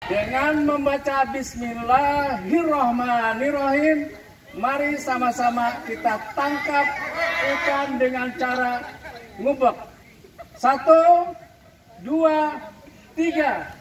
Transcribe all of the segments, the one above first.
Dengan membaca Bismillahirrahmanirrahim, mari sama-sama kita tangkap ikan dengan cara ngubek. 1, 2, 3.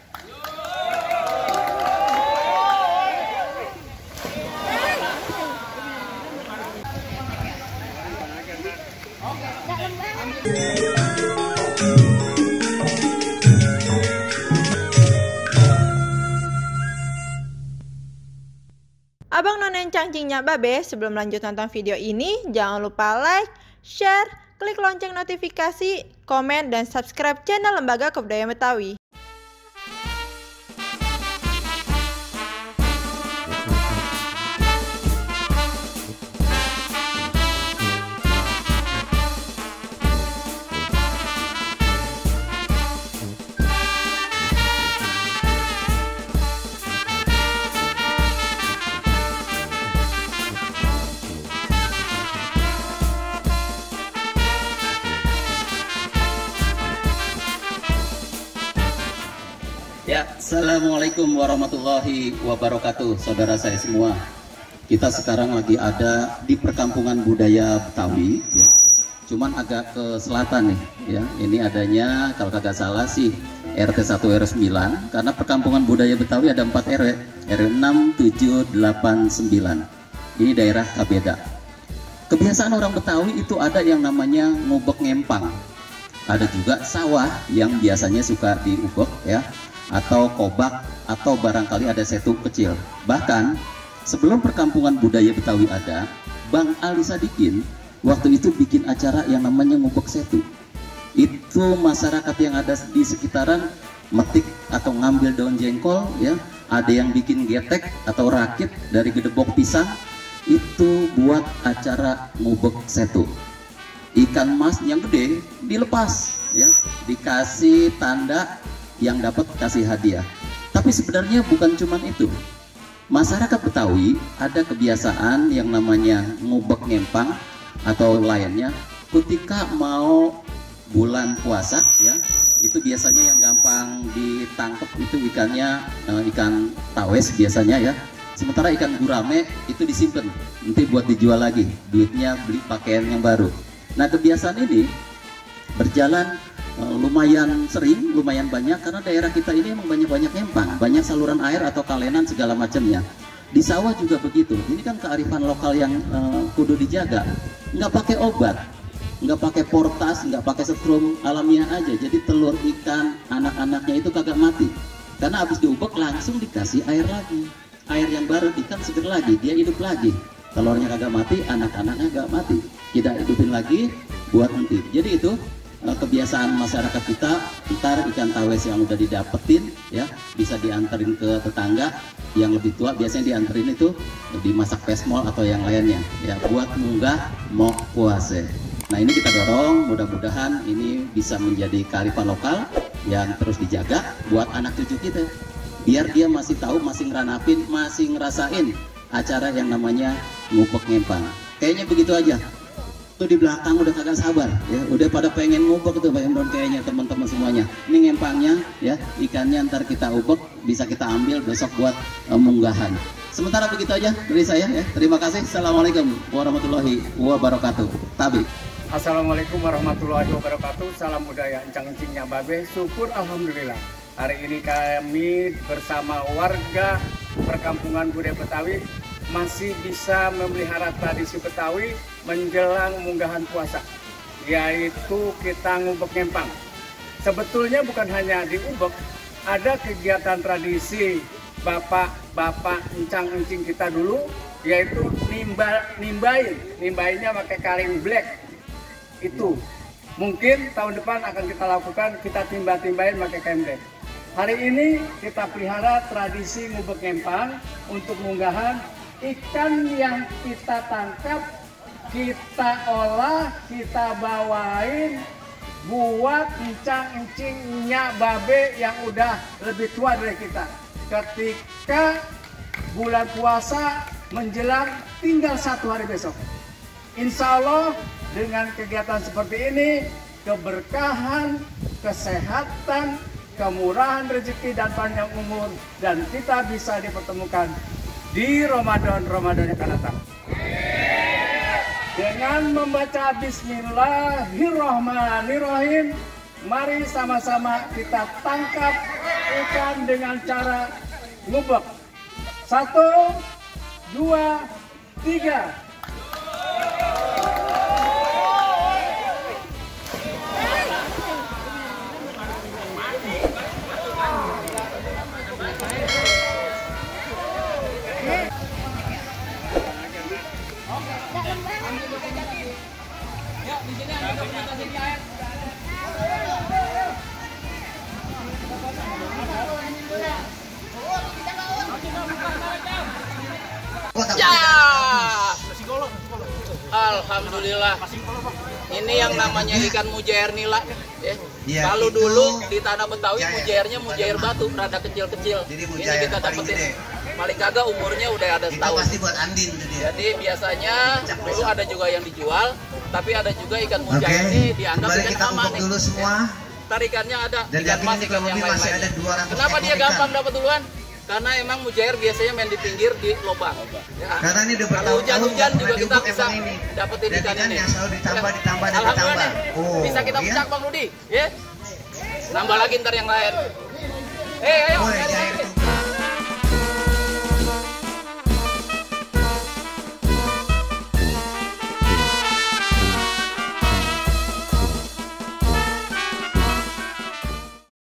Abang None Cangcingnya Babe, sebelum lanjut nonton video ini, jangan lupa like, share, klik lonceng notifikasi, komen, dan subscribe channel Lembaga Kebudayaan Betawi. Ya, assalamualaikum warahmatullahi wabarakatuh, saudara saya semua. Kita sekarang lagi ada di perkampungan budaya Betawi, ya. Cuman agak ke selatan nih, ya. Ini adanya kalau kagak salah sih RT 1 RW 9, karena perkampungan budaya Betawi ada 4 RW, RW 6, 7, 8, 9. Ini daerah Kabeda. Kebiasaan orang Betawi itu ada yang namanya ngubek ngempang. Ada juga sawah yang biasanya suka diubek, ya, atau kobak, atau barangkali ada setu kecil. Bahkan sebelum perkampungan budaya Betawi ada, Bang Ali Sadikin waktu itu bikin acara yang namanya ngubek setu. Itu masyarakat yang ada di sekitaran metik atau ngambil daun jengkol, ya, ada yang bikin getek atau rakit dari gedebok pisang, itu buat acara ngubek setu. Ikan mas yang gede dilepas, ya, dikasih tanda, yang dapat kasih hadiah. Tapi sebenarnya bukan cuma itu. Masyarakat Betawi ada kebiasaan yang namanya ngubek ngempang atau lainnya ketika mau bulan puasa, ya. Itu biasanya yang gampang ditangkap itu ikannya ikan tawes biasanya, ya. Sementara ikan gurame itu disimpan nanti buat dijual lagi, duitnya beli pakaian yang baru. Nah, kebiasaan ini berjalan lumayan sering, lumayan banyak, karena daerah kita ini emang banyak empang, banyak saluran air atau kalenan segala macamnya. Di sawah juga begitu. Ini kan kearifan lokal yang kudu dijaga. Nggak pakai obat, nggak pakai portas, nggak pakai setrum, alamiah aja. Jadi telur ikan anak-anaknya itu kagak mati, karena habis diubek langsung dikasih air lagi, air yang baru, ikan seger lagi, dia hidup lagi. Telurnya kagak mati, anak-anaknya kagak mati, kita hidupin lagi buat nanti. Jadi itu kebiasaan masyarakat kita. Ntar ikan tawes yang udah didapetin, ya, bisa dianterin ke tetangga yang lebih tua, biasanya dianterin itu dimasak pesmol atau yang lainnya, ya, buat munggah mau puase. Nah, ini kita dorong, mudah-mudahan ini bisa menjadi kearifan lokal yang terus dijaga buat anak cucu kita, biar dia masih tahu, masih ngeranapin, masih ngerasain acara yang namanya ngubek ngempang. Kayaknya begitu aja. Tuh di belakang udah kagak sabar, ya, udah pada pengen ngubek tuh Pak Imron kayaknya, teman-teman semuanya. Ini ngempangnya, ya, ikannya ntar kita ubek, bisa kita ambil besok buat munggahan. Sementara begitu aja dari saya, ya. Terima kasih. Assalamualaikum warahmatullahi wabarakatuh. Tabi. Assalamualaikum warahmatullahi wabarakatuh. Salam budaya Encang-Encingnya Babe. Syukur alhamdulillah. Hari ini kami bersama warga perkampungan budaya Betawi masih bisa memelihara tradisi Betawi menjelang munggahan puasa, yaitu kita ngubek ngempang. Sebetulnya bukan hanya diubek, ada kegiatan tradisi bapak-bapak encang-encing kita dulu, yaitu nimbainnya pakai karing black. Itu mungkin tahun depan akan kita lakukan, kita timba-timbain pakai karing black. Hari ini kita pelihara tradisi ngubek ngempang untuk munggahan. Ikan yang kita tangkap, kita olah, kita bawain buat encang-encingnya Babe yang udah lebih tua dari kita. Ketika bulan puasa menjelang tinggal 1 hari besok, insya Allah dengan kegiatan seperti ini, keberkahan, kesehatan, kemurahan rezeki dan panjang umur, dan kita bisa dipertemukan di Ramadan yang akan datang. Dengan membaca Bismillahirrahmanirrahim, mari sama-sama kita tangkap ikan dengan cara ngubek. 1, 2, 3. Ya, alhamdulillah. Ini yang namanya ikan mujair nila. Ya. Kalau dulu di tanah Betawi mujairnya mujair batu, rada kecil-kecil. Ini kita dapetin. Paling kagak umurnya udah ada setahun. Pasti buat Andin. Jadi biasanya dulu ada juga yang dijual, tapi ada juga ikan mujair ini dianggap ikan aman nih. Dulu semua. Tarikannya ada, Dan ikan mas, ikan yang lain. Kenapa dia gampang dapat duluan? Karena emang mujair biasanya main di pinggir di lubang. Ya. Karena ini udah kalau hujan-hujan juga kita bisa dapetin ikan ini. Selalu ditambah. Alhamdulillah nih. Bisa kita pecah Bang Rudi, ya. Nambah lagi ntar yang lain. Ayo.